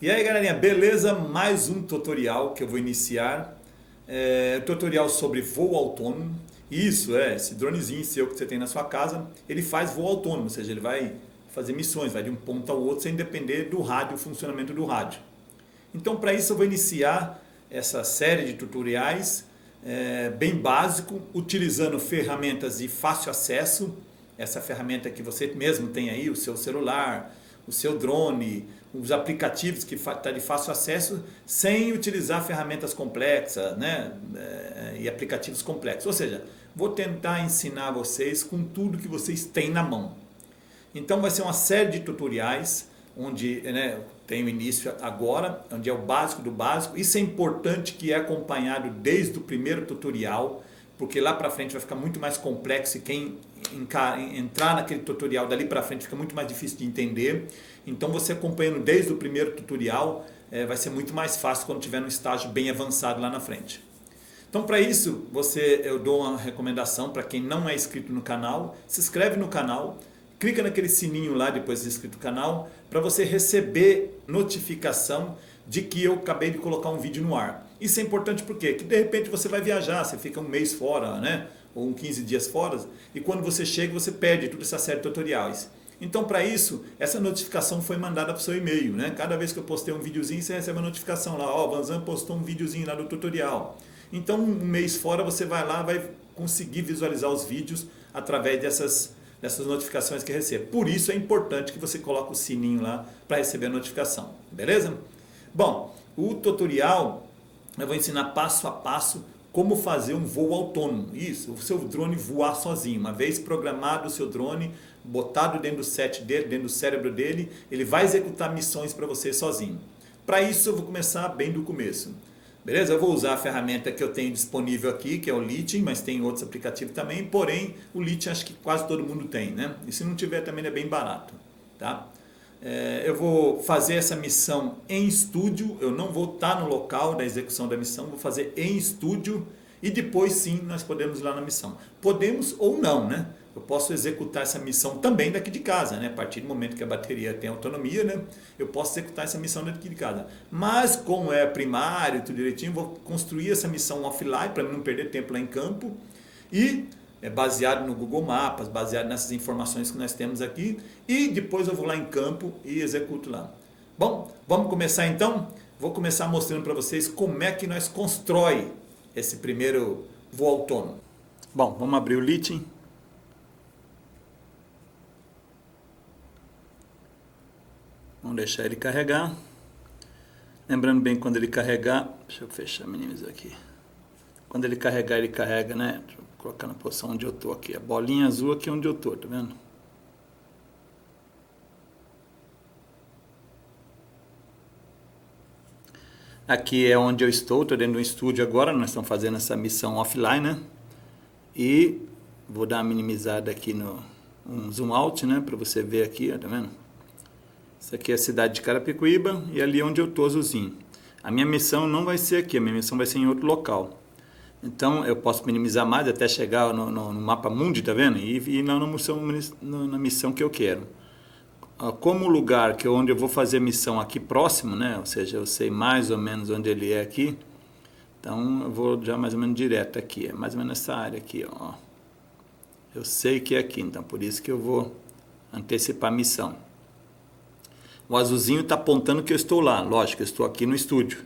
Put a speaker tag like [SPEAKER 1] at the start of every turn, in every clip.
[SPEAKER 1] E aí galerinha, beleza? Mais um tutorial que eu vou iniciar. Tutorial sobre voo autônomo. Isso, esse dronezinho seu que você tem na sua casa, ele faz voo autônomo, ou seja, ele vai fazer missões, vai de um ponto ao outro sem depender do rádio, o funcionamento do rádio. Então para isso eu vou iniciar essa série de tutoriais bem básico, utilizando ferramentas de fácil acesso. Essa ferramenta que você mesmo tem aí, o seu celular, o seu drone, os aplicativos que está de fácil acesso, sem utilizar ferramentas complexas, né? E aplicativos complexos. Ou seja, vou tentar ensinar vocês com tudo que vocês têm na mão. Então vai ser uma série de tutoriais, onde tem o início agora, onde é o básico do básico. Isso é importante que é acompanhado desde o primeiro tutorial, porque lá para frente vai ficar muito mais complexo e quem entrar naquele tutorial dali para frente fica muito mais difícil de entender. Então você acompanhando desde o primeiro tutorial vai ser muito mais fácil quando tiver um estágio bem avançado lá na frente. Então para isso eu dou uma recomendação para quem não é inscrito no canal, se inscreve no canal, clica naquele sininho lá depois de inscrito no canal para você receber notificação de que eu acabei de colocar um vídeo no ar. Isso é importante porque de repente você vai viajar, você fica um mês fora, né? Ou 15 dias fora, e quando você chega você perde toda essa série de tutoriais. Então para isso, essa notificação foi mandada para o seu e-mail, né? Cada vez que eu postei um videozinho, você recebe uma notificação lá, ó, Vanzan postou um videozinho lá do tutorial. Então um mês fora você vai lá, vai conseguir visualizar os vídeos através dessas notificações que recebe. Por isso é importante que você coloque o sininho lá para receber a notificação, beleza? Bom, o tutorial eu vou ensinar passo a passo como fazer um voo autônomo. Isso, o seu drone voar sozinho. Uma vez programado o seu drone, botado dentro do set dele, dentro do cérebro dele, ele vai executar missões para você sozinho. Para isso eu vou começar bem do começo. Beleza? Eu vou usar a ferramenta que eu tenho disponível aqui, que é o Lithium, mas tem outros aplicativos também, porém o Lithium acho que quase todo mundo tem, né? E se não tiver também é bem barato, tá? Eu vou fazer essa missão em estúdio, eu não vou estar no local da execução da missão, vou fazer em estúdio e depois sim nós podemos ir lá na missão. Podemos ou não, né? Eu posso executar essa missão também daqui de casa, né? A partir do momento que a bateria tem autonomia, né? Eu posso executar essa missão daqui de casa. Mas como é primário, tudo direitinho, vou construir essa missão offline para não perder tempo lá em campo e baseado no Google Maps, baseado nessas informações que nós temos aqui, e depois eu vou lá em campo e executo lá. Bom, vamos começar então? Vou começar mostrando para vocês como é que nós constrói esse primeiro voo autônomo. Bom, vamos abrir o Lithium. Vamos deixar ele carregar. Lembrando bem, quando ele carregar, deixa eu fechar, minimizar aqui. Quando ele carrega, né? Deixa eu colocar na posição onde eu estou aqui. A bolinha azul aqui é onde eu estou, tá vendo? Aqui é onde eu estou dentro do estúdio agora. Nós estamos fazendo essa missão offline, né? E vou dar uma minimizada aqui um zoom out, né? Para você ver aqui, ó, tá vendo? Isso aqui é a cidade de Carapicuíba e ali é onde eu estou azulzinho. A minha missão não vai ser aqui, a minha missão vai ser em outro local. Então eu posso minimizar mais até chegar no mapa mundi, tá vendo? E ir lá na missão que eu quero. Como o lugar onde eu vou fazer a missão aqui próximo, né? Ou seja, eu sei mais ou menos onde ele é aqui. Então eu vou já mais ou menos direto aqui, é mais ou menos essa área aqui, ó. Eu sei que é aqui, então por isso que eu vou antecipar a missão. O azulzinho está apontando que eu estou lá, lógico, eu estou aqui no estúdio.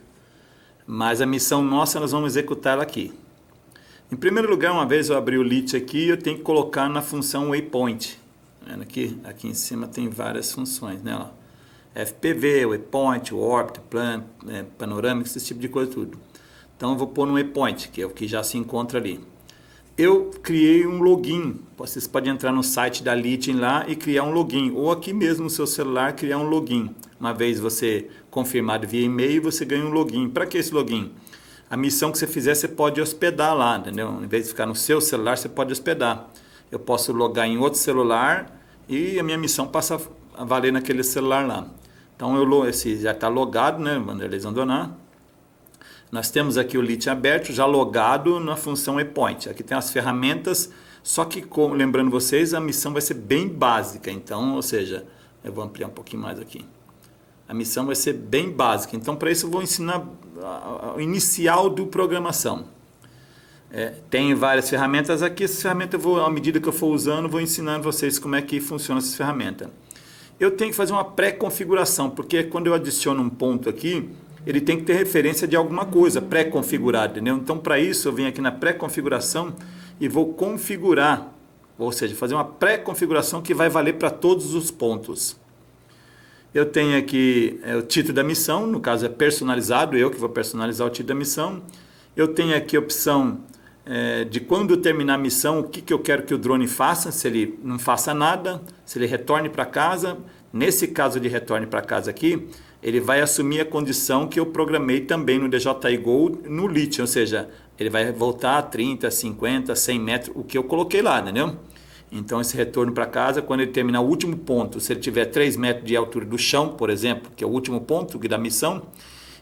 [SPEAKER 1] Mas a missão nossa nós vamos executar ela aqui. Em primeiro lugar, uma vez eu abri o Lithium aqui, eu tenho que colocar na função Waypoint. Aqui em cima tem várias funções, né? Ó, FPV, Waypoint, Orbit, Plan, Panorâmico, esse tipo de coisa tudo. Então eu vou pôr no Waypoint, que é o que já se encontra ali. Eu criei um login. Vocês podem entrar no site da Lithium lá e criar um login. Ou aqui mesmo no seu celular criar um login. Uma vez você confirmado via e-mail, você ganha um login. Para que esse login? A missão que você fizer, você pode hospedar lá, entendeu? Em vez de ficar no seu celular, você pode hospedar. Eu posso logar em outro celular e a minha missão passa a valer naquele celular lá. Então, esse já está logado, né? Vanderlei Zandoná. Nós temos aqui o Lithium aberto, já logado na função Waypoint. Aqui tem as ferramentas, só que, lembrando vocês, a missão vai ser bem básica. Então, ou seja, eu vou ampliar um pouquinho mais aqui. A missão vai ser bem básica. Então, para isso, eu vou ensinar o inicial do programação. Tem várias ferramentas aqui. Essas ferramentas, à medida que eu for usando, vou ensinando vocês como é que funciona essas ferramentas. Eu tenho que fazer uma pré-configuração, porque quando eu adiciono um ponto aqui, ele tem que ter referência de alguma coisa pré-configurada, entendeu? Então, para isso, eu venho aqui na pré-configuração e vou configurar, ou seja, fazer uma pré-configuração que vai valer para todos os pontos. Eu tenho aqui o título da missão, no caso é personalizado, eu que vou personalizar o título da missão. Eu tenho aqui a opção de quando terminar a missão, o que eu quero que o drone faça, se ele não faça nada, se ele retorne para casa. Nesse caso de retorne para casa aqui, ele vai assumir a condição que eu programei também no DJI Go no Lite, ou seja, ele vai voltar a 30, 50, 100 metros, o que eu coloquei lá, entendeu? Então, esse retorno para casa, quando ele terminar o último ponto, se ele tiver 3 metros de altura do chão, por exemplo, que é o último ponto da missão,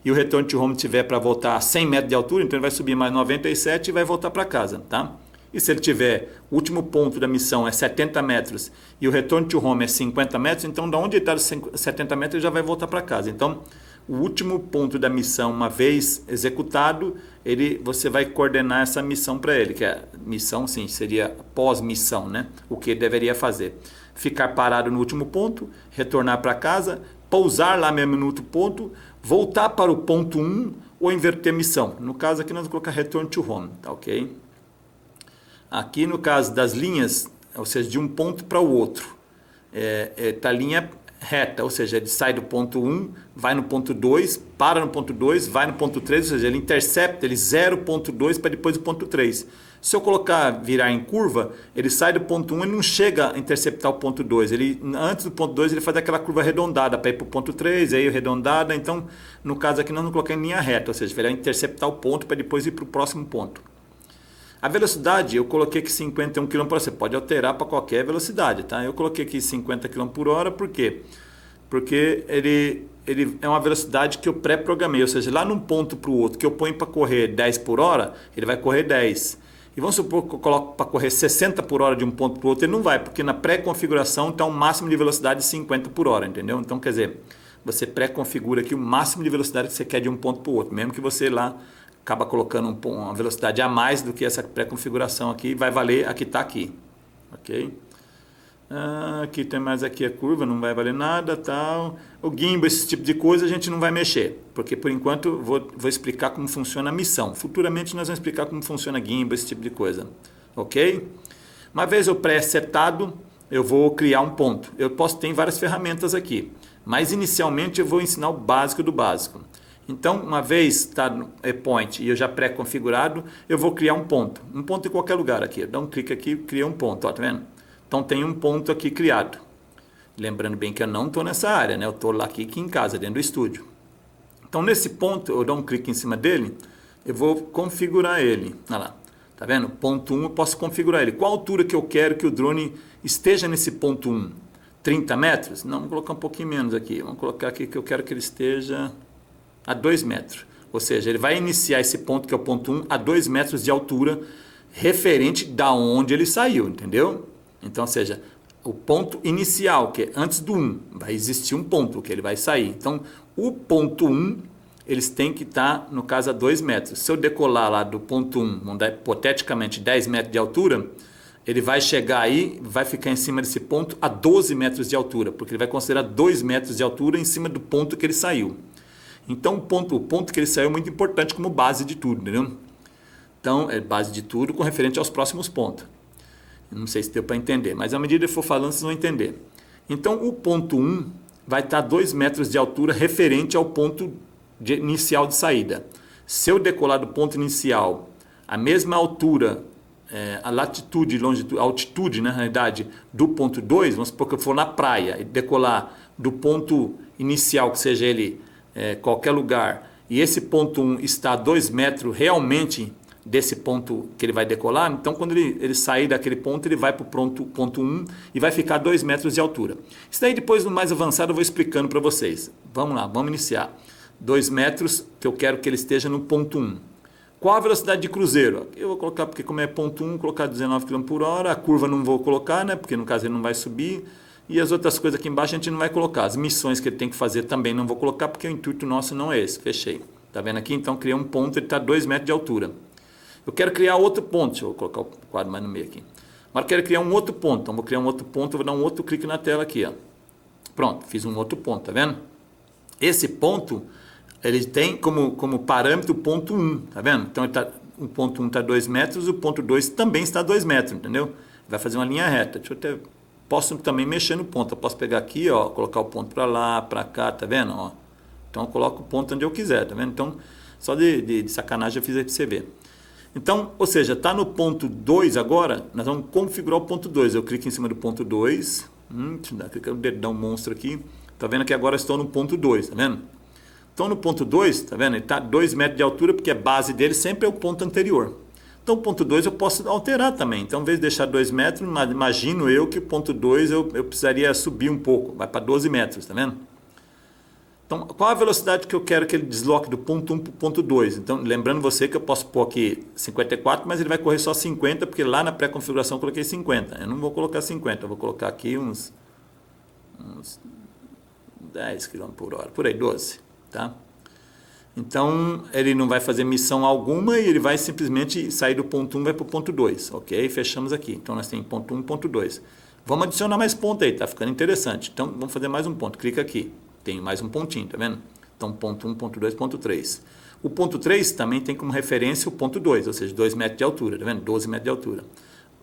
[SPEAKER 1] e o return to home tiver para voltar a 100 metros de altura, então ele vai subir mais 97 e vai voltar para casa, tá? E se ele tiver, o último ponto da missão é 70 metros e o return to home é 50 metros, então da onde ele está os 70 metros ele já vai voltar para casa. Então, o último ponto da missão, uma vez executado, você vai coordenar essa missão para ele, que é missão, sim, seria pós-missão, né? O que ele deveria fazer? Ficar parado no último ponto, retornar para casa, pousar lá mesmo no outro ponto, voltar para o ponto 1 ou inverter missão. No caso aqui nós vamos colocar return to home, tá ok? Aqui no caso das linhas, ou seja, de um ponto para o outro, tá a linha reta, ou seja, ele sai do ponto 1, vai no ponto 2, para no ponto 2, vai no ponto 3, ou seja, ele intercepta, ele zera o ponto 2 para depois o ponto 3. Se eu virar em curva, ele sai do ponto 1 e não chega a interceptar o ponto 2. Antes do ponto 2 ele faz aquela curva arredondada para ir para o ponto 3, aí arredondada. Então, no caso aqui nós não colocamos em linha reta, ou seja, ele vai interceptar o ponto para depois ir para o próximo ponto. A velocidade, eu coloquei aqui 51 km por hora, você pode alterar para qualquer velocidade, tá? Eu coloquei aqui 50 km por hora, por quê? Porque ele é uma velocidade que eu pré-programei, ou seja, lá num ponto para o outro, que eu ponho para correr 10 por hora, ele vai correr 10. E vamos supor que eu coloco para correr 60 por hora de um ponto para o outro, ele não vai, porque na pré-configuração está um máximo de velocidade de 50 por hora, entendeu? Então, quer dizer, você pré-configura aqui o máximo de velocidade que você quer de um ponto para o outro, mesmo que você lá acaba colocando uma velocidade a mais do que essa pré-configuração aqui, vai valer a que está aqui, ok? Aqui tem mais aqui a curva, não vai valer nada, tal. O gimbal, esse tipo de coisa a gente não vai mexer, porque por enquanto vou explicar como funciona a missão. Futuramente nós vamos explicar como funciona gimbal, esse tipo de coisa, ok? Uma vez eu pré-setado, eu vou criar um ponto. Eu ter várias ferramentas aqui, mas inicialmente eu vou ensinar o básico do básico. Então, uma vez está no point e eu já pré-configurado, eu vou criar um ponto em qualquer lugar aqui. Eu dou um clique aqui e cria um ponto, ó, tá vendo? Então, tem um ponto aqui criado. Lembrando bem que eu não estou nessa área, né? Eu estou lá aqui em casa, dentro do estúdio. Então, nesse ponto, eu dou um clique em cima dele, eu vou configurar ele. Olha lá, tá vendo? Ponto 1, eu posso configurar ele. Qual altura que eu quero que o drone esteja nesse ponto 1? 30 metros? Não, vamos colocar um pouquinho menos aqui. Vamos colocar aqui que eu quero que ele esteja a 2 metros. Ou seja, ele vai iniciar esse ponto, que é o ponto 1, a 2 metros de altura, referente da onde ele saiu, entendeu? Então, ou seja, o ponto inicial, que é antes do 1, vai existir um ponto que ele vai sair. Então, o ponto 1, eles têm que estar, no caso, a 2 metros. Se eu decolar lá do ponto 1, vamos dar hipoteticamente 10 metros de altura, ele vai chegar aí, vai ficar em cima desse ponto a 12 metros de altura, porque ele vai considerar 2 metros de altura em cima do ponto que ele saiu. Então, o ponto que ele saiu é muito importante como base de tudo, entendeu? Então, é base de tudo com referente aos próximos pontos. Não sei se deu para entender, mas à medida que eu for falando, vocês vão entender. Então, o ponto 1 vai estar a 2 metros de altura referente ao ponto inicial de saída. Se eu decolar do ponto inicial a mesma altura, a latitude, longitude, altitude, na realidade, do ponto 2, vamos supor que eu for na praia e decolar do ponto inicial, que seja ele qualquer lugar, e esse ponto 1 está a 2 metros realmente desse ponto que ele vai decolar, então quando ele sair daquele ponto, ele vai para o ponto 1 e vai ficar a 2 metros de altura. Isso daí depois, no mais avançado, eu vou explicando para vocês. Vamos lá, vamos iniciar. 2 metros que eu quero que ele esteja no ponto 1. Qual a velocidade de cruzeiro? Eu vou colocar, porque como é ponto 1, vou colocar 19 km por hora, a curva não vou colocar, né? Porque no caso ele não vai subir. E as outras coisas aqui embaixo a gente não vai colocar. As missões que ele tem que fazer também não vou colocar, porque o intuito nosso não é esse. Fechei. Tá vendo aqui? Então, criei um ponto, ele está 2 metros de altura. Eu quero criar outro ponto. Deixa eu colocar o quadro mais no meio aqui. Mas eu quero criar um outro ponto. Então, vou criar um outro ponto, vou dar um outro clique na tela aqui, ó. Pronto, fiz um outro ponto, tá vendo? Esse ponto, ele tem como parâmetro o ponto 1, tá vendo? Então, o ponto 1 está 2 metros, o ponto 2 também está 2 metros, entendeu? Vai fazer uma linha reta. Posso também mexer no ponto. Eu posso pegar aqui, ó, colocar o ponto para lá, para cá, tá vendo? Ó. Então, eu coloco o ponto onde eu quiser, tá vendo? Então, só de sacanagem eu fiz aí para você ver. Então, ou seja, está no ponto 2 agora, nós vamos configurar o ponto 2. Eu clico em cima do ponto 2, deixa eu dar o dedão monstro aqui. Tá vendo que agora estou no ponto 2, tá vendo? Então, no ponto 2, tá vendo? Ele está 2 metros de altura, porque a base dele sempre é o ponto anterior. Então, o ponto 2 eu posso alterar também. Então, em vez de deixar 2 metros, imagino eu que o ponto 2 eu precisaria subir um pouco. Vai para 12 metros, tá vendo? Então, qual a velocidade que eu quero que ele desloque do ponto 1 para o ponto 2? Então, lembrando você que eu posso pôr aqui 54, mas ele vai correr só 50, porque lá na pré-configuração eu coloquei 50. Eu não vou colocar 50, eu vou colocar aqui uns 10 km por hora, por aí, 12, tá? Então, ele não vai fazer missão alguma e ele vai simplesmente sair do ponto 1 e vai para o ponto 2, ok? Fechamos aqui. Então, nós temos ponto 1 e ponto 2. Vamos adicionar mais ponto aí, tá ficando interessante. Então, vamos fazer mais um ponto. Clica aqui. Tem mais um pontinho, tá vendo? Então, ponto 1, ponto 2, ponto 3. O ponto 3 também tem como referência o ponto 2, ou seja, 2 metros de altura, tá vendo? 12 metros de altura.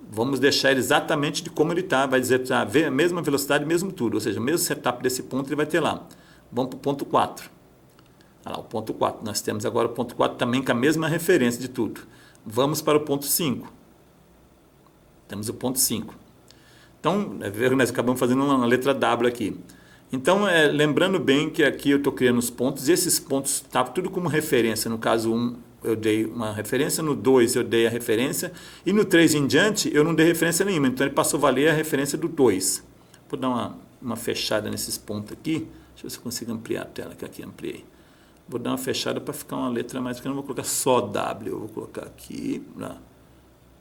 [SPEAKER 1] Vamos deixar ele exatamente de como ele está. Vai dizer a mesma velocidade, mesmo tudo. Ou seja, o mesmo setup desse ponto ele vai ter lá. Vamos para o ponto 4. Olha lá, o ponto 4. Nós temos agora o ponto 4 também com a mesma referência de tudo. Vamos para o ponto 5. Temos o ponto 5. Então, nós acabamos fazendo uma letra W aqui. Então, lembrando bem que aqui eu estou criando os pontos, e esses pontos estão tudo como referência. No caso 1, eu dei uma referência, no 2 eu dei a referência, e no 3 em diante eu não dei referência nenhuma, então ele passou a valer a referência do 2. Vou dar uma fechada nesses pontos aqui, deixa eu ver se eu consigo ampliar a tela, que aqui ampliei. Vou dar uma fechada para ficar uma letra mais, porque eu não vou colocar só W, eu vou colocar aqui, vou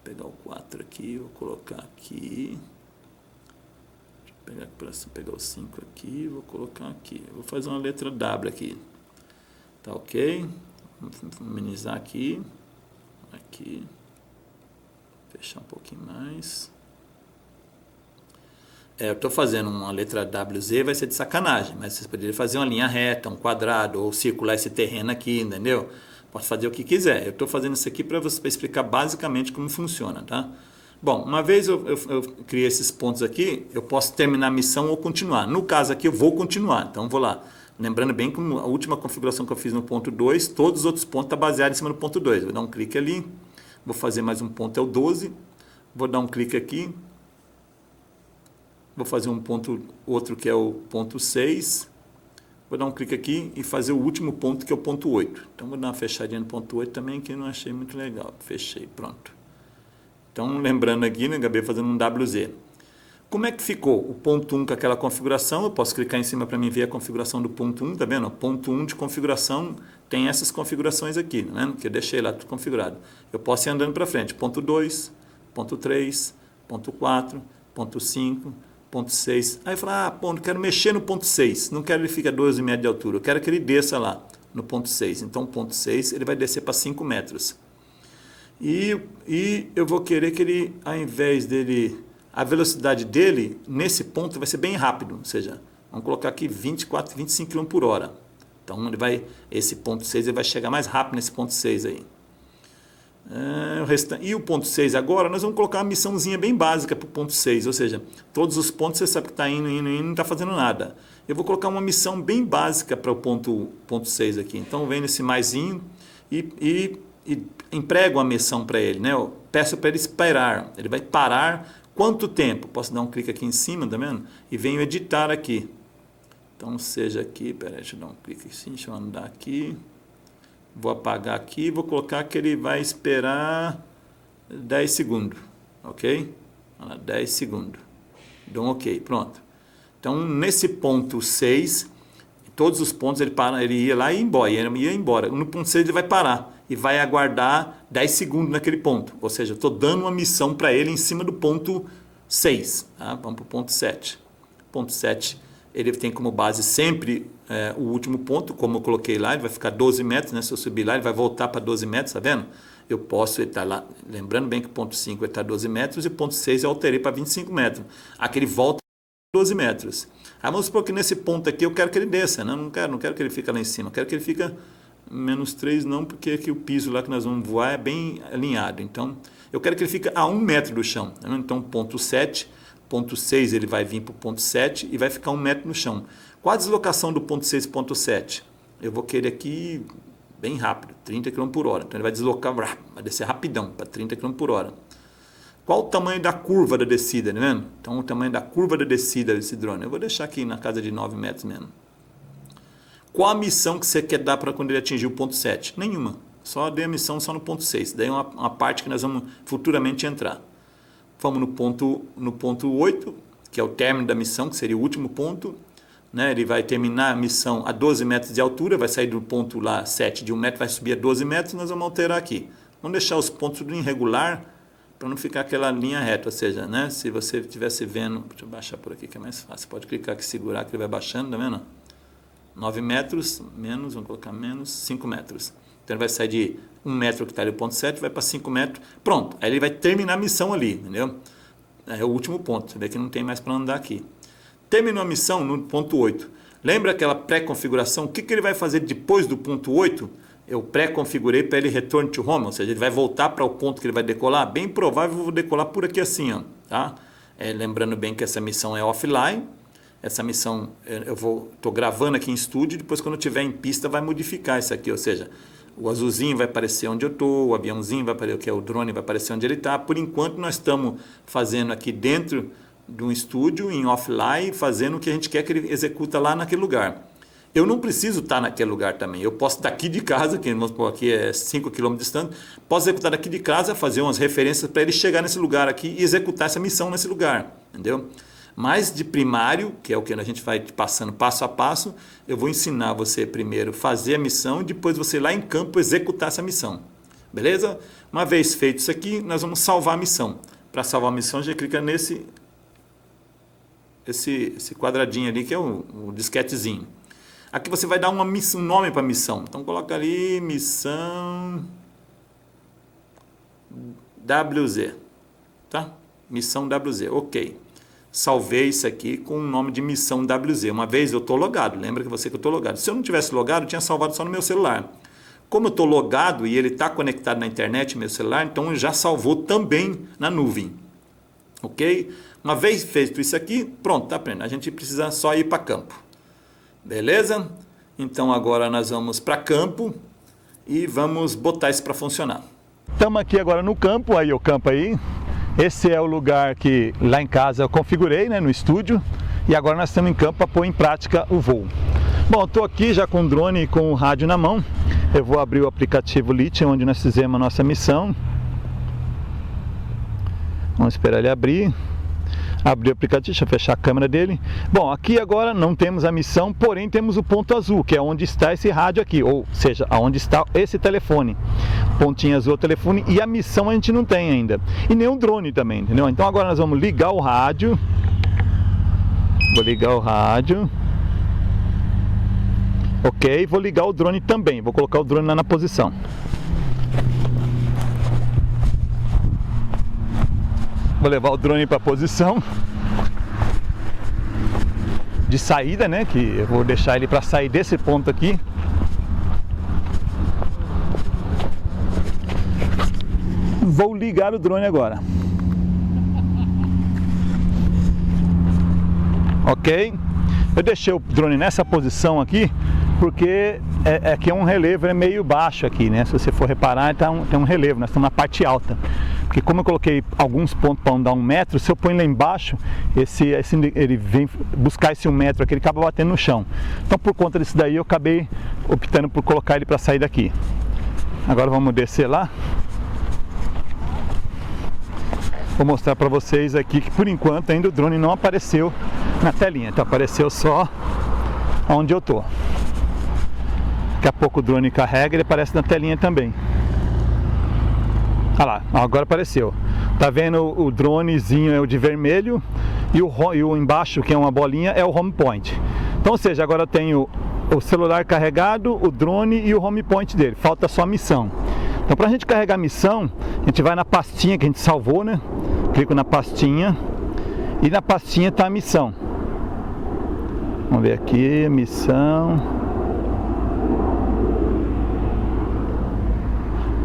[SPEAKER 1] pegar o 4 aqui, vou colocar aqui, pegar o 5 aqui, vou colocar aqui, vou fazer uma letra W aqui, tá ok? Vou minimizar aqui, fechar um pouquinho mais. Eu estou fazendo uma letra WZ, vai ser de sacanagem, mas vocês poderiam fazer uma linha reta, um quadrado, ou circular esse terreno aqui, entendeu? Pode fazer o que quiser. Eu estou fazendo isso aqui para explicar basicamente como funciona, tá? Bom, uma vez eu criei esses pontos aqui, eu posso terminar a missão ou continuar. No caso aqui eu vou continuar, então vou lá. Lembrando bem que a última configuração que eu fiz no ponto 2, todos os outros pontos estão baseados em cima do ponto 2. Vou dar um clique ali, vou fazer mais um ponto, é o 12, vou dar um clique aqui, vou fazer um ponto, outro que é o ponto 6, vou dar um clique aqui e fazer o último ponto que é o ponto 8. Então vou dar uma fechadinha no ponto 8 também, que eu não achei muito legal. Fechei, pronto. Então lembrando aqui, né, acabei fazendo um WZ. Como é que ficou o ponto 1 com aquela configuração? Eu posso clicar em cima para mim ver a configuração do ponto 1, tá vendo? O ponto 1 de configuração tem essas configurações aqui, né? Que eu deixei lá tudo configurado. Eu posso ir andando para frente. Ponto 2, ponto 3, ponto 4, ponto 5, ponto 6. Aí eu falo, não quero mexer no ponto 6. Não quero que ele fique a 12 metros de altura. Eu quero que ele desça lá no ponto 6. Então, o ponto 6 ele vai descer para 5 metros. E eu vou querer que ele, ao invés dele... A velocidade dele, nesse ponto, vai ser bem rápido. Ou seja, vamos colocar aqui 24, 25 km por hora. Então, esse ponto 6 ele vai chegar mais rápido nesse ponto 6 aí. E o ponto 6 agora, nós vamos colocar uma missãozinha bem básica para o ponto 6. Ou seja, todos os pontos você sabe que está indo, não está fazendo nada. Eu vou colocar uma missão bem básica para o ponto 6 aqui. Então, vem nesse maisinho e emprego a missão para ele. Né? Eu peço para ele esperar. Ele vai parar... Quanto tempo? Posso dar um clique aqui em cima, tá vendo? E venho editar aqui. Então, seja aqui, deixa eu dar um clique assim, deixa eu andar aqui. Vou apagar aqui, vou colocar que ele vai esperar 10 segundos, ok? 10 segundos. Dou um ok, pronto. Então, nesse ponto 6, todos os pontos ele ia lá e ia embora. No ponto 6 ele vai parar e vai aguardar 10 segundos naquele ponto. Ou seja, eu estou dando uma missão para ele em cima do ponto 6. Tá? Vamos para o ponto 7. ponto 7 ele tem como base sempre o último ponto, como eu coloquei lá, ele vai ficar 12 metros, né? Se eu subir lá, ele vai voltar para 12 metros, tá vendo? Eu posso estar lá, lembrando bem que o ponto 5 vai estar 12 metros e o ponto 6 eu alterei para 25 metros. Aqui ele volta 12 metros. Aí vamos supor que nesse ponto aqui eu quero que ele desça, né? Não quero que ele fique lá em cima, eu quero que ele fique menos 3 não, porque aqui o piso lá que nós vamos voar é bem alinhado. Então, eu quero que ele fique a 1 metro do chão. Né? Então, ponto 7, ponto 6 ele vai vir para o ponto 7 e vai ficar 1 metro no chão. Qual a deslocação do ponto 6 e ponto 7? Eu vou querer aqui bem rápido, 30 km por hora. Então ele vai deslocar, vai descer rapidão, para 30 km por hora. Qual o tamanho da curva da descida, tá vendo? Então o tamanho da curva da descida desse drone, eu vou deixar aqui na casa de 9 metros mesmo. Qual a missão que você quer dar para quando ele atingir o ponto 7? Nenhuma, só dei a missão só no ponto 6, daí é uma parte que nós vamos futuramente entrar. Vamos no ponto 8, que é o término da missão, que seria o último ponto. Né? Ele vai terminar a missão a 12 metros de altura, vai sair do ponto lá 7 de 1 metro, vai subir a 12 metros, nós vamos alterar aqui. Vamos deixar os pontos tudo irregular, para não ficar aquela linha reta, ou seja, né? Se você estivesse vendo, deixa eu baixar por aqui que é mais fácil, pode clicar aqui, segurar que ele vai baixando, tá vendo? 9 metros, menos, vamos colocar menos, 5 metros. Então ele vai sair de 1 metro que está ali o ponto 7, vai para 5 metros, pronto, aí ele vai terminar a missão ali, entendeu? É o último ponto, você vê que não tem mais para andar aqui. Terminou a missão no ponto 8. Lembra aquela pré-configuração? O que ele vai fazer depois do ponto 8? Eu pré-configurei para ele return to home, ou seja, ele vai voltar para o ponto que ele vai decolar. Bem provável eu vou decolar por aqui assim, ó, tá? Lembrando bem que essa missão é offline. Essa missão eu estou gravando aqui em estúdio, depois quando eu estiver em pista vai modificar isso aqui, ou seja, o azulzinho vai aparecer onde eu estou, o aviãozinho vai aparecer, que é o drone, vai aparecer onde ele está. Por enquanto nós estamos fazendo aqui dentro de um estúdio, em offline, fazendo o que a gente quer que ele executa lá naquele lugar. Eu não preciso estar naquele lugar também. Eu posso daqui de casa, que vamos supor, aqui é 5 km distante, posso executar daqui de casa, fazer umas referências para ele chegar nesse lugar aqui e executar essa missão nesse lugar, entendeu? Mas de primário, que é o que a gente vai passando passo a passo, eu vou ensinar você primeiro fazer a missão e depois você lá em campo executar essa missão. Beleza? Uma vez feito isso aqui, nós vamos salvar a missão. Para salvar a missão, a gente clica nesse esse quadradinho ali, que é o disquetezinho. Aqui você vai dar um nome para a missão. Então coloca ali, missão WZ. Tá? Missão WZ, ok. Salvei isso aqui com o nome de missão WZ. Uma vez eu estou logado, lembra que eu estou logado. Se eu não tivesse logado, eu tinha salvado só no meu celular. Como eu estou logado e ele está conectado na internet, meu celular, então já salvou também na nuvem. Ok? Uma vez feito isso aqui, pronto, tá aprendendo. A gente precisa só ir para campo. Beleza? Então agora nós vamos para campo e vamos botar isso para funcionar. Estamos aqui agora no campo, aí o campo aí. Esse é o lugar que lá em casa eu configurei, né, no estúdio. E agora nós estamos em campo para pôr em prática o voo. Bom, estou aqui já com o drone e com o rádio na mão. Eu vou abrir o aplicativo Lite, onde nós fizemos a nossa missão. Vamos esperar ele abrir. Abrir o aplicativo, deixa eu fechar a câmera dele. Bom, aqui agora não temos a missão, porém temos o ponto azul, que é onde está esse rádio aqui, ou seja, onde está esse telefone. Pontinho azul é o telefone, e a missão a gente não tem ainda. E nem o drone também, entendeu? Então agora nós vamos ligar o rádio. Vou ligar o rádio. Ok, vou ligar o drone também. Vou colocar o drone lá na posição. Vou levar o drone para a posição de saída, né? Que eu vou deixar ele para sair desse ponto aqui. Vou ligar o drone agora. Ok? Eu deixei o drone nessa posição aqui porque aqui é um relevo, é meio baixo aqui, né? Se você for reparar, tem um relevo, nós estamos na parte alta. Porque como eu coloquei alguns pontos para andar 1 metro, se eu põe lá embaixo, ele vem buscar esse 1 metro aqui, ele acaba batendo no chão. Então por conta disso daí eu acabei optando por colocar ele para sair daqui. Agora vamos descer lá. Vou mostrar para vocês aqui que por enquanto ainda o drone não apareceu na telinha, então apareceu só onde eu tô. Daqui a pouco o drone carrega e ele aparece na telinha também. Olha lá, agora apareceu. Tá vendo o dronezinho é o de vermelho
[SPEAKER 2] e o embaixo, que é uma bolinha, é o home point. Então, ou seja, agora eu tenho o celular carregado, o drone e o home point dele. Falta só a missão. Então, para a gente carregar a missão, a gente vai na pastinha que a gente salvou, né? Clico na pastinha e na pastinha está a missão. Vamos ver aqui, missão.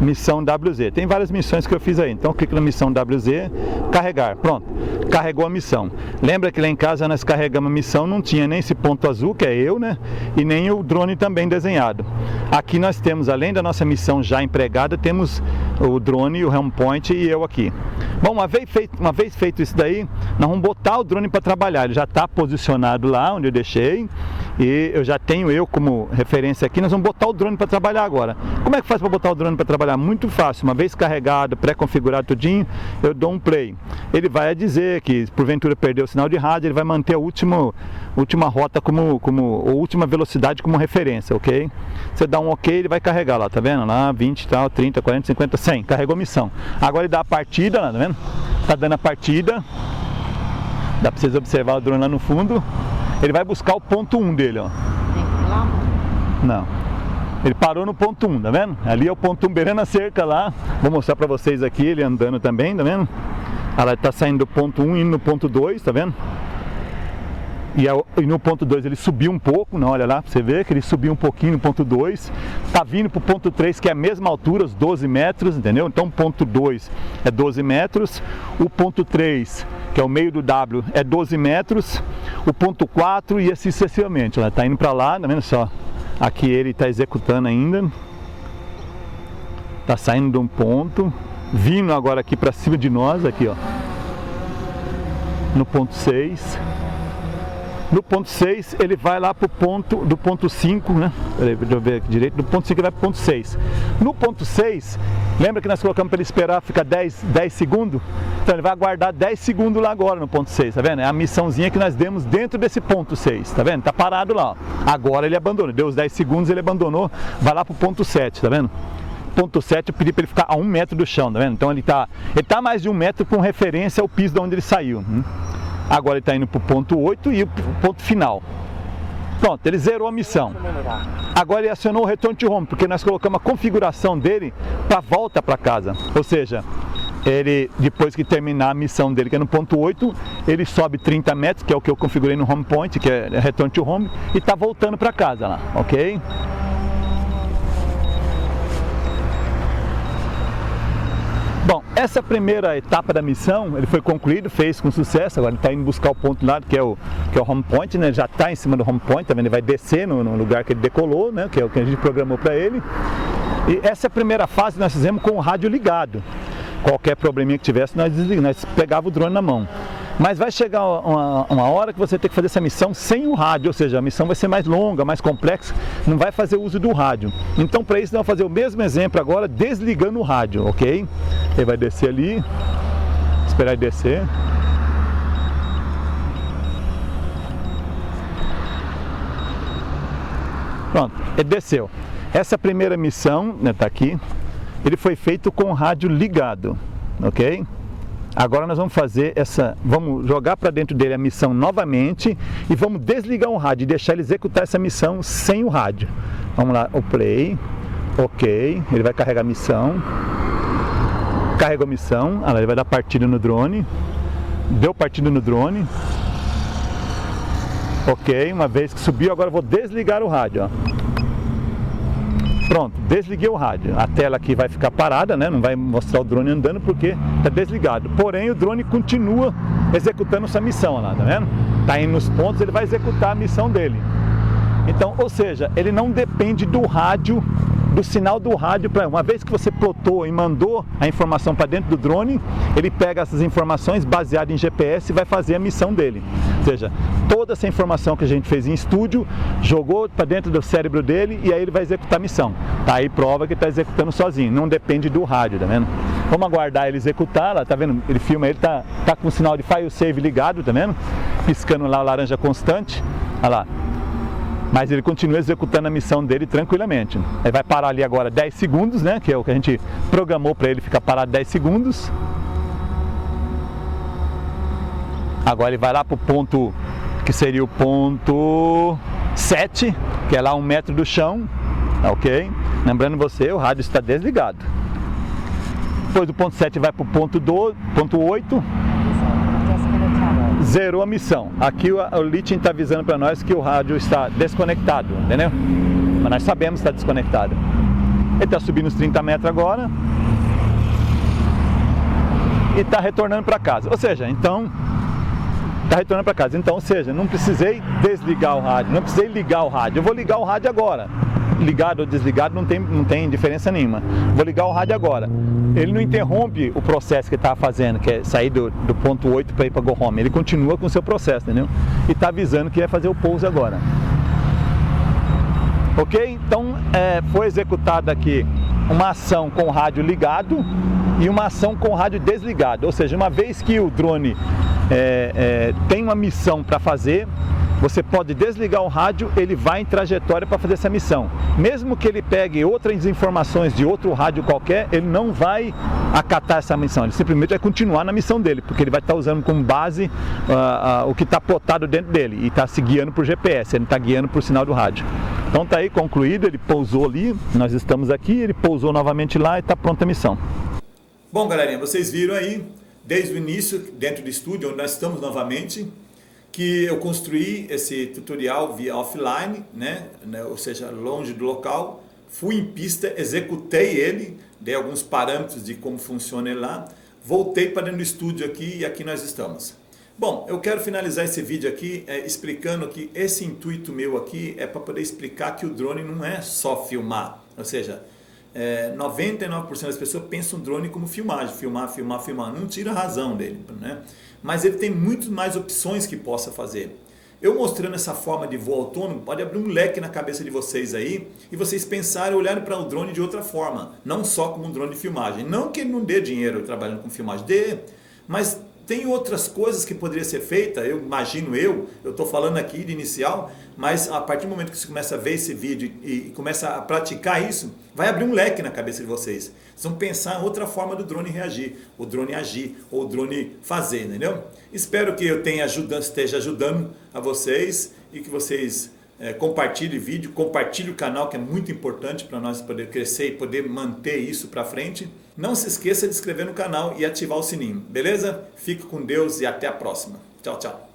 [SPEAKER 2] Missão WZ. Tem várias missões que eu fiz aí. Então eu clico na missão WZ, carregar. Pronto. Carregou a missão. Lembra que lá em casa nós carregamos a missão, não tinha nem esse ponto azul, que é eu, né? E nem o drone também desenhado. Aqui nós temos, além da nossa missão já empregada, temos o drone, o home point e eu aqui. Bom, uma vez feito isso daí, nós vamos botar o drone para trabalhar. Ele já está posicionado lá onde eu deixei. E eu já tenho eu como referência aqui. Nós vamos botar o drone para trabalhar agora. Como é que faz para botar o drone para trabalhar? Muito fácil. Uma vez carregado, pré-configurado tudinho, eu dou um play. Ele vai dizer que porventura perdeu o sinal de rádio, ele vai manter a última rota ou última velocidade como referência, ok? Você dá um ok, ele vai carregar lá, tá vendo? Lá 20, tal, 30, 40, 50, 100. Carregou missão. Agora ele dá a partida lá, tá vendo? Tá dando a partida. Dá para vocês observar o drone lá no fundo. Ele vai buscar o ponto 1 dele, ó. Não. Ele parou no ponto 1, tá vendo? Ali é o ponto 1, beirando a cerca lá. Vou mostrar pra vocês aqui, ele andando também, tá vendo? Ela tá saindo do ponto 1 e indo no ponto 2, tá vendo? E no ponto 2 ele subiu um pouco, não, olha lá, pra você ver que ele subiu um pouquinho no ponto 2. Tá vindo pro ponto 3, que é a mesma altura, os 12 metros, entendeu? Então o ponto 2 é 12 metros, o ponto 3, que é o meio do W, é 12 metros, o ponto 4 e assim sucessivamente. Ela tá indo pra lá, tá vendo só? Aqui ele tá executando ainda. Tá saindo de um ponto, vindo agora aqui pra cima de nós, aqui ó. No ponto 6. No ponto 6 ele vai lá para o ponto do ponto 5, né? Peraí, deixa eu ver aqui direito. Do ponto 5 ele vai para o ponto 6. No ponto 6, lembra que nós colocamos para ele esperar ficar 10 segundos? Então ele vai aguardar 10 segundos lá agora no ponto 6, tá vendo? É a missãozinha que nós demos dentro desse ponto 6, tá vendo? Tá parado lá, ó. Agora ele abandonou, deu os 10 segundos, ele abandonou, vai lá para o ponto 7, tá vendo? Ponto 7 eu pedi para ele ficar a 1 metro do chão, tá vendo? Então ele tá mais de 1 metro com referência ao piso de onde ele saiu. Agora ele está indo para o ponto 8 e o ponto final. Pronto, ele zerou a missão. Agora ele acionou o return to home, porque nós colocamos a configuração dele para volta para casa. Ou seja, ele, depois que terminar a missão dele, que é no ponto 8, ele sobe 30 metros, que é o que eu configurei no home point, que é return to home, e está voltando para casa lá, ok? Bom, essa primeira etapa da missão, ele foi concluído, fez com sucesso. Agora ele está indo buscar o ponto lá, que é o home point, né? Ele já está em cima do home point, tá vendo? Ele vai descer no lugar que ele decolou, né? Que é o que a gente programou para ele. E essa primeira fase nós fizemos com o rádio ligado. Qualquer probleminha que tivesse, nós pegava o drone na mão. Mas vai chegar uma hora que você tem que fazer essa missão sem o rádio, ou seja, a missão vai ser mais longa, mais complexa, não vai fazer uso do rádio. Então, para isso, nós vamos fazer o mesmo exemplo agora, desligando o rádio, ok? Ele vai descer ali, esperar ele descer. Pronto, ele desceu. Essa primeira missão, né, tá aqui, ele foi feito com o rádio ligado, ok? Agora nós vamos fazer vamos jogar para dentro dele a missão novamente e vamos desligar o rádio e deixar ele executar essa missão sem o rádio. Vamos lá, o play, ok, ele vai carregar a missão, carregou a missão, ele vai dar partida no drone, deu partida no drone, ok, uma vez que subiu, agora eu vou desligar o rádio, ó. Pronto, desliguei o rádio. A tela aqui vai ficar parada, né? Não vai mostrar o drone andando porque está desligado. Porém, o drone continua executando sua missão lá, tá vendo? Tá indo nos pontos, ele vai executar a missão dele. Então, ou seja, ele não depende do rádio, do sinal do rádio. Uma vez que você plotou e mandou a informação para dentro do drone, ele pega essas informações baseadas em GPS e vai fazer a missão dele. Ou seja, toda essa informação que a gente fez em estúdio, jogou para dentro do cérebro dele e aí ele vai executar a missão. Tá aí prova que está executando sozinho, não depende do rádio, tá vendo? Vamos aguardar ele executar, lá, tá vendo? Ele filma, ele tá com o sinal de file save ligado, tá vendo? Piscando lá a laranja constante, olha lá. Mas ele continua executando a missão dele tranquilamente. Ele vai parar ali agora 10 segundos, né? Que é o que a gente programou para ele ficar parado 10 segundos. Agora ele vai lá para o ponto, que seria o ponto 7, que é lá 1 metro do chão, ok? Lembrando você, o rádio está desligado. Depois do ponto 7 vai para o ponto 8, zerou a missão. Aqui o Lithium está avisando para nós que o rádio está desconectado, entendeu? Mas nós sabemos que está desconectado. Ele está subindo os 30 metros agora e está retornando para casa. Ou seja, então, está retornando para casa. Então, ou seja, não precisei desligar o rádio, não precisei ligar o rádio. Eu vou ligar o rádio agora. Ligado ou desligado não tem diferença nenhuma. Vou ligar o rádio agora. Ele não interrompe o processo que ele estava fazendo, que é sair do ponto 8 para ir para Go Home. Ele continua com o seu processo, entendeu? E está avisando que vai fazer o pouso agora. Ok? Então, foi executada aqui uma ação com o rádio ligado e uma ação com o rádio desligado. Ou seja, uma vez que o drone tem uma missão para fazer, você pode desligar o rádio, ele vai em trajetória para fazer essa missão. Mesmo que ele pegue outras informações de outro rádio qualquer, ele não vai acatar essa missão, ele simplesmente vai continuar na missão dele, porque ele vai estar usando como base o que está plotado dentro dele e está se guiando por GPS, ele não está guiando por sinal do rádio. Então está aí concluído, ele pousou ali, nós estamos aqui, ele pousou novamente lá e está pronta a missão.
[SPEAKER 1] Bom, galerinha, vocês viram aí, desde o início, dentro do estúdio, onde nós estamos novamente, que eu construí esse tutorial via offline, né? Ou seja, longe do local, fui em pista, executei ele, dei alguns parâmetros de como funciona ele lá, voltei para dentro do estúdio aqui e aqui nós estamos. Bom, eu quero finalizar esse vídeo aqui explicando que esse intuito meu aqui é para poder explicar que o drone não é só filmar, ou seja, 99% das pessoas pensam o drone como filmagem, filmar, não tira a razão dele, né? Mas ele tem muito mais opções que possa fazer. Eu mostrando essa forma de voo autônomo, pode abrir um leque na cabeça de vocês aí, e vocês pensarem, olharem para o drone de outra forma, não só como um drone de filmagem. Não que ele não dê dinheiro trabalhando com filmagem, dê, mas tem outras coisas que poderiam ser feitas, eu imagino eu estou falando aqui de inicial, mas a partir do momento que você começa a ver esse vídeo e começa a praticar isso, vai abrir um leque na cabeça de vocês. Vocês vão pensar em outra forma do drone reagir, o drone agir, ou o drone fazer, entendeu? Espero que eu esteja ajudando a vocês e que vocês compartilhem o vídeo, compartilhem o canal, que é muito importante para nós poder crescer e poder manter isso para frente. Não se esqueça de se inscrever no canal e ativar o sininho, beleza? Fique com Deus e até a próxima. Tchau, tchau.